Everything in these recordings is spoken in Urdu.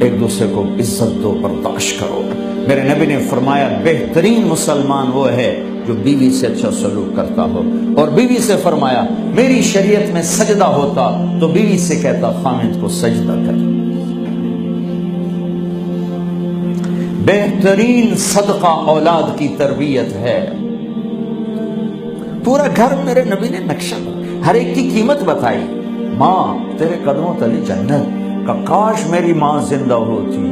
ایک دوسرے کو عزت دو، برداشت کرو۔ میرے نبی نے فرمایا بہترین مسلمان وہ ہے جو بیوی سے اچھا سلوک کرتا ہو، اور بیوی سے فرمایا میری شریعت میں سجدہ ہوتا تو بیوی سے کہتا خامد کو سجدہ کر۔ بہترین صدقہ اولاد کی تربیت ہے۔ پورا گھر میرے نبی نے نقشہ، ہر ایک کی قیمت بتائی۔ ماں تیرے قدموں تلے جنت کا، کاش میری ماں زندہ ہوتی،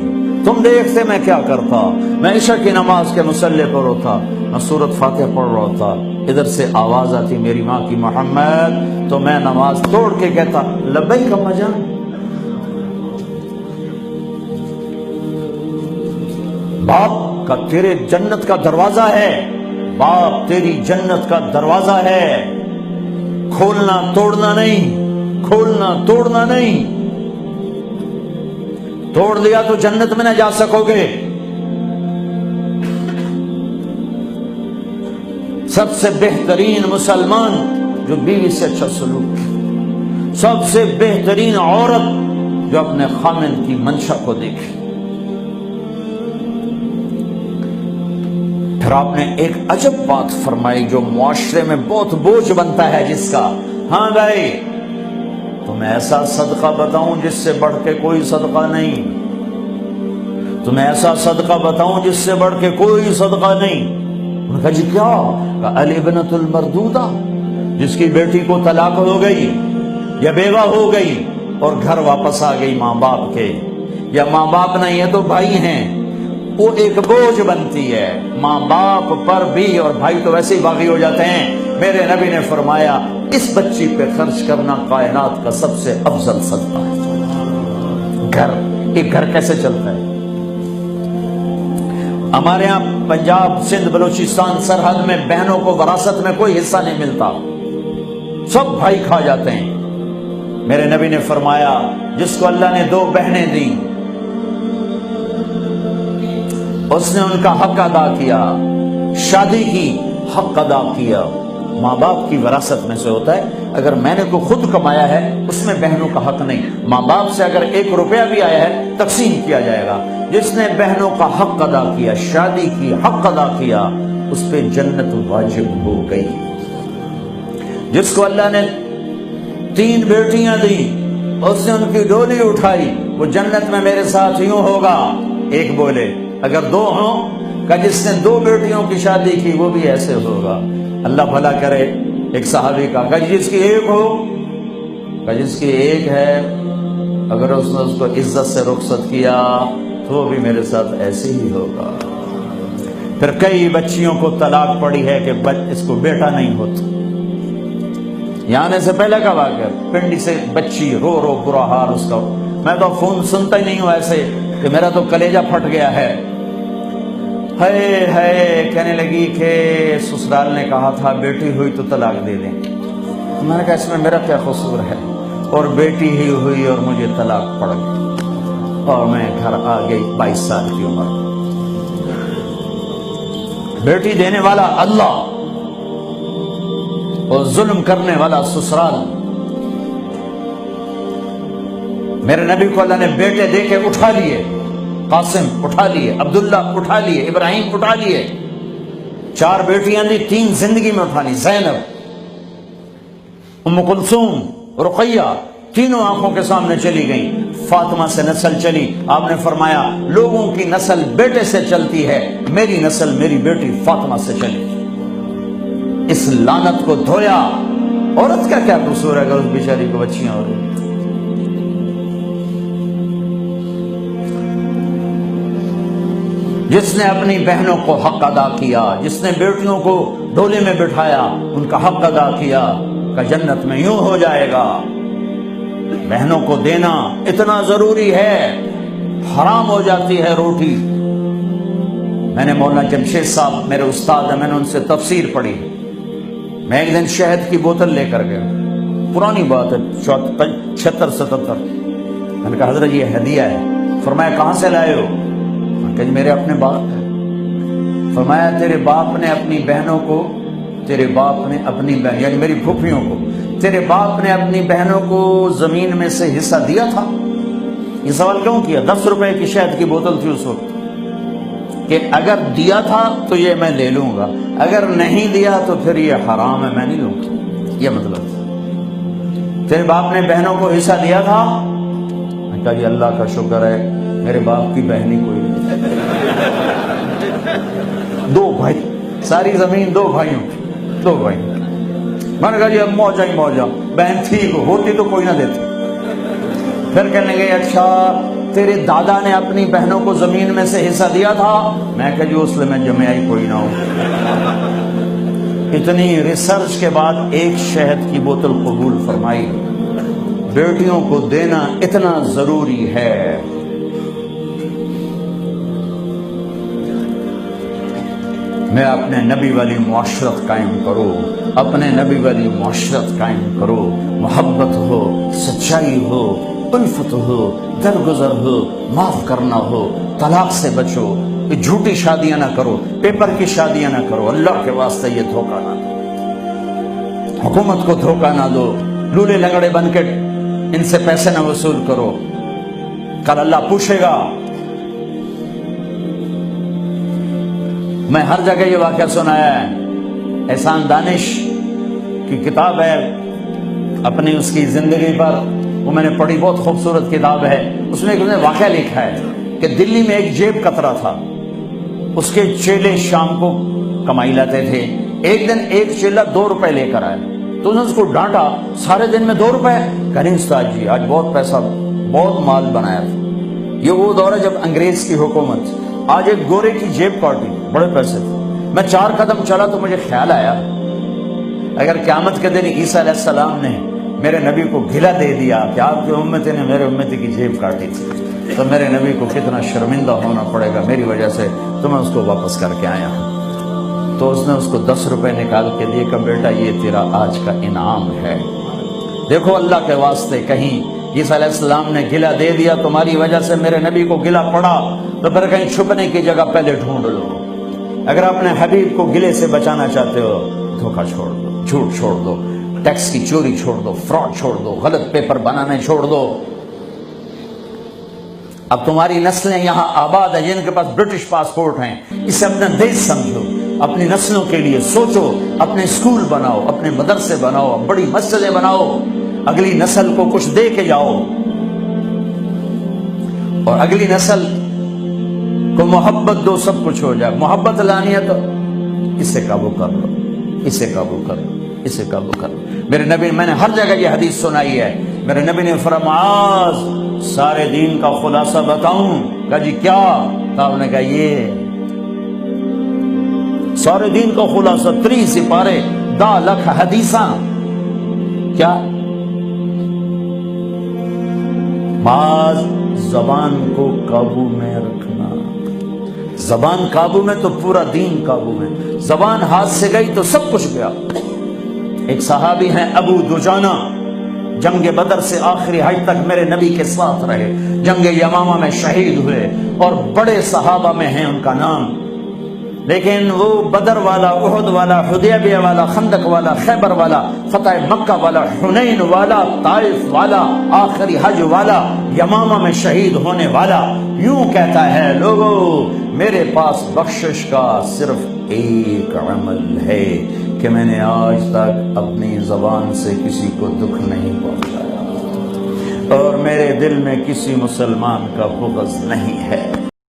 تم دیکھتے میں کیا کرتا، میں عشاء کی نماز کے مصلی پر ہوتا، میں سورۃ فاتحہ پڑھ رہا ہوتا، ادھر سے آواز آتی میری ماں کی محمد، تو میں نماز توڑ کے کہتا لبیک اما جان۔ باپ کا تیرے جنت کا دروازہ ہے، باپ تیری جنت کا دروازہ ہے، کھولنا توڑنا نہیں، کھولنا توڑنا نہیں، توڑ دیا تو جنت میں نہ جا سکو گے۔ سب سے بہترین مسلمان جو بیوی سے اچھا سلوک کرے، سب سے بہترین عورت جو اپنے خامن کی منشا کو دیکھے۔ پھر آپ نے ایک عجب بات فرمائی جو معاشرے میں بہت بوجھ بنتا ہے جس کا، ہاں بھائی تمہیں ایسا صدقہ بتاؤں جس سے بڑھ کے کوئی صدقہ نہیں، تمہیں ایسا صدقہ بتاؤں جس سے بڑھ کے کوئی صدقہ نہیں۔ انہوں نے کہا جی کیا؟ کہا الابنۃ المردودہ، جس کی بیٹی کو طلاق ہو گئی یا بیوہ ہو گئی اور گھر واپس آ گئی ماں باپ کے، یا ماں باپ نہیں ہے تو بھائی ہیں، وہ ایک بوجھ بنتی ہے ماں باپ پر بھی، اور بھائی تو ویسے ہی باغی ہو جاتے ہیں۔ میرے نبی نے فرمایا اس بچی پہ خرچ کرنا کائنات کا سب سے افضل صدقہ ہے۔ گھر، ایک گھر کیسے چلتا ہے؟ ہمارے ہاں پنجاب سندھ بلوچستان سرحد میں بہنوں کو وراثت میں کوئی حصہ نہیں ملتا، سب بھائی کھا جاتے ہیں۔ میرے نبی نے فرمایا جس کو اللہ نے 2 بہنیں دی اس نے ان کا حق ادا کیا، شادی کی حق ادا کیا۔ ماں باپ کی وراثت میں سے ہوتا ہے، اگر میں نے کو خود کمایا ہے اس میں بہنوں کا حق نہیں، ماں باپ سے اگر 1 روپیہ بھی آیا ہے تقسیم کیا جائے گا۔ جس نے بہنوں کا حق ادا کیا، شادی کی حق ادا کیا، اس پہ جنت واجب ہو گئی۔ جس کو اللہ نے 3 بیٹیاں دی اس نے ان کی ڈولی اٹھائی، وہ جنت میں میرے ساتھ یوں ہوگا۔ ایک بولے اگر 2 ہوں، کہ جس نے 2 بیٹیوں کی شادی کی وہ بھی ایسے ہوگا۔ اللہ بھلا کرے۔ ایک صحابی کا کہ جس کی 1 ہو، کہ جس کی 1 ہے، اگر اس نے اس کو عزت سے رخصت کیا تو وہ بھی میرے ساتھ ایسے ہی ہوگا۔ پھر کئی بچیوں کو طلاق پڑی ہے کہ اس کو بیٹا نہیں ہوتا۔ یہاں آنے سے پہلے کا واقعہ، پنڈی سے بچی رو رو برا حال اس کا، میں تو فون سنتا ہی نہیں ہوں ایسے کہ میرا تو کلیجہ پھٹ گیا ہے۔ ہے کہنے لگی کہ سسرال نے کہا تھا بیٹی ہوئی تو طلاق دے دیں۔ میں نے کہا اس میں میرا کیا قصور ہے، اور بیٹی ہی ہوئی اور مجھے طلاق پڑ گئی اور میں گھر آ گئی 22 سال کی عمر۔ بیٹی دینے والا اللہ اور ظلم کرنے والا سسرال۔ میرے نبی کو اللہ نے بیٹے دے کے اٹھا لیے، قاسم اٹھا لیے، عبداللہ اٹھا لیے، ابراہیم اٹھا لیے، 4 بیٹیاں دی، 3 زندگی میں اٹھا لی، زینب، ام کلثوم، رقیہ، تینوں آنکھوں کے سامنے چلی گئیں۔ فاطمہ سے نسل چلی، آپ نے فرمایا لوگوں کی نسل بیٹے سے چلتی ہے، میری نسل میری بیٹی فاطمہ سے چلی۔ اس لعنت کو دھویا۔ عورت کا کیا قصور ہے اگر اس بیچاری کو بچیاں ہو رہی؟ جس نے اپنی بہنوں کو حق ادا کیا، جس نے بیٹیوں کو ڈولے میں بٹھایا، ان کا حق ادا کیا، کہ جنت میں یوں ہو جائے گا۔ بہنوں کو دینا اتنا ضروری ہے، حرام ہو جاتی ہے روٹی۔ میں نے مولانا جمشید صاحب میرے استاد ہیں، میں نے ان سے تفسیر پڑھی۔ میں ایک دن شہد کی بوتل لے کر گیا، پرانی بات ہے 76-77۔ میں نے کہا حضرت یہ ہدیہ ہے۔ فرمایا کہاں سے لائے ہو؟ کہ میرے اپنے باپ ہے۔ فرمایا تیرے باپ نے اپنی بہنوں کو، تیرے باپ نے اپنی بہن یعنی میری پھوپھیوں کو، تیرے باپ نے اپنی بہنوں کو زمین میں سے حصہ دیا تھا؟ یہ سوال کیوں کیا؟ 10 روپے کی شہد کی بوتل تھی اس وقت، کہ اگر دیا تھا تو یہ میں لے لوں گا، اگر نہیں دیا تو پھر یہ حرام ہے، میں نہیں لوں گا، یہ مطلب تھا۔ تیرے باپ نے بہنوں کو حصہ دیا تھا؟ میں کہا جی اللہ کا شکر ہے میرے باپ کی بہن ہی کوئی نہیں، 2 بھائی، ساری زمین 2 بھائیوں، 2 بھائی۔ میں نے کہا جی اب موجہ ہی موجہ، بہن تھی ہوتی تو کوئی نہ دیتی۔ پھر کہنے گئے اچھا تیرے دادا نے اپنی بہنوں کو زمین میں سے حصہ دیا تھا؟ میں کہا جی اس لیے میں جمع ہی کوئی نہ ہوں۔ اتنی ریسرچ کے بعد ایک شہد کی بوتل قبول فرمائی۔ بیٹیوں کو دینا اتنا ضروری ہے۔ میں اپنے نبی والی معاشرت قائم کرو، اپنے نبی والی معاشرت قائم کرو، محبت ہو، سچائی ہو، الفت ہو، درگزر ہو، معاف کرنا ہو، طلاق سے بچو، جھوٹی شادیاں نہ کرو، پیپر کی شادیاں نہ کرو، اللہ کے واسطے یہ دھوکہ نہ دو، حکومت کو دھوکہ نہ دو، لولے لنگڑے بن کے ان سے پیسے نہ وصول کرو، کل اللہ پوچھے گا۔ میں ہر جگہ یہ واقعہ سنایا ہے، احسان دانش کی کتاب ہے اپنی اس کی زندگی پر، وہ میں نے پڑھی، بہت خوبصورت کتاب ہے۔ اس میں ایک واقعہ لکھا ہے کہ دلی میں ایک جیب کترا تھا، اس کے چیلے شام کو کمائی لاتے تھے۔ ایک دن ایک چیلا 2 روپے لے کر آیا، تو انہوں نے اس کو ڈانٹا، سارے دن میں 2 روپے؟ کہ نہیں استاد جی آج بہت پیسہ، بہت مال بنایا تھا۔ یہ وہ دور ہے جب انگریز کی حکومت، آج ایک گورے کی جیب کاٹی، بڑے پیسے تھے۔ میں 4 قدم چلا تو مجھے خیال آیا اگر قیامت کے دن عیسیٰ علیہ السلام نے میرے نبی کو گھلا دے دیا کہ آپ کی امتی نے میرے امتی کی جیب کاٹی تھی، تو میرے نبی کو کتنا شرمندہ ہونا پڑے گا میری وجہ سے، تو میں اس کو واپس کر کے آیا ہوں۔ تو اس نے اس کو 10 روپے نکال کے دیے کہ بیٹا یہ تیرا آج کا انعام ہے۔ دیکھو اللہ کے واسطے، کہیں عیسیٰ علیہ السلام نے گلہ دے دیا تمہاری وجہ سے میرے نبی کو گلہ پڑا تو پھر کہیں چھپنے کی جگہ پہلے ڈھونڈ لو۔ اگر اپنے حبیب کو گلے سے بچانا چاہتے ہو، دھوکہ چھوڑ دو، جھوٹ چھوڑ دو، ٹیکس کی چوری چھوڑ دو، فراڈ چھوڑ دو، غلط پیپر بنانے چھوڑ دو۔ اب تمہاری نسلیں یہاں آباد ہیں جن کے پاس برٹش پاسپورٹ ہیں، اسے اپنا دیش سمجھو، اپنی نسلوں کے لیے سوچو، اپنے اسکول بناؤ، اپنے مدرسے بناؤ، بڑی مسجدیں بناؤ، اگلی نسل کو کچھ دے کے جاؤ، اور اگلی نسل کو محبت دو، سب کچھ ہو جائے۔ محبت لانی ہے تو اسے قابو کر لو، اسے قابو کر لو، اسے قابو کر لو۔ میرے نبی، میں نے ہر جگہ یہ حدیث سنائی ہے، میرے نبی نے فرمایا سارے دین کا خلاصہ بتاؤں؟ کہا جی کیا؟ آپ نے کہا یہ سارے دین کا خلاصہ 3 سپارے 10 لکھ حدیثاں۔ کیا؟ بعض زبان کو قابو میں رکھنا، زبان قابو میں تو پورا دین قابو میں، زبان ہاتھ سے گئی تو سب کچھ گیا۔ ایک صحابی ہیں ابو دجانہ، جنگ بدر سے آخری حج تک میرے نبی کے ساتھ رہے، جنگ یمامہ میں شہید ہوئے، اور بڑے صحابہ میں ہیں ان کا نام، لیکن وہ بدر والا، احد والا، حدیبیہ والا، خندق والا، خیبر والا، فتح مکہ والا، حنین والا، طائف والا، آخری حج والا، یمامہ میں شہید ہونے والا، یوں کہتا ہے لوگوں میرے پاس بخشش کا صرف ایک عمل ہے کہ میں نے آج تک اپنی زبان سے کسی کو دکھ نہیں پہنچایا، اور میرے دل میں کسی مسلمان کا بغض نہیں ہے۔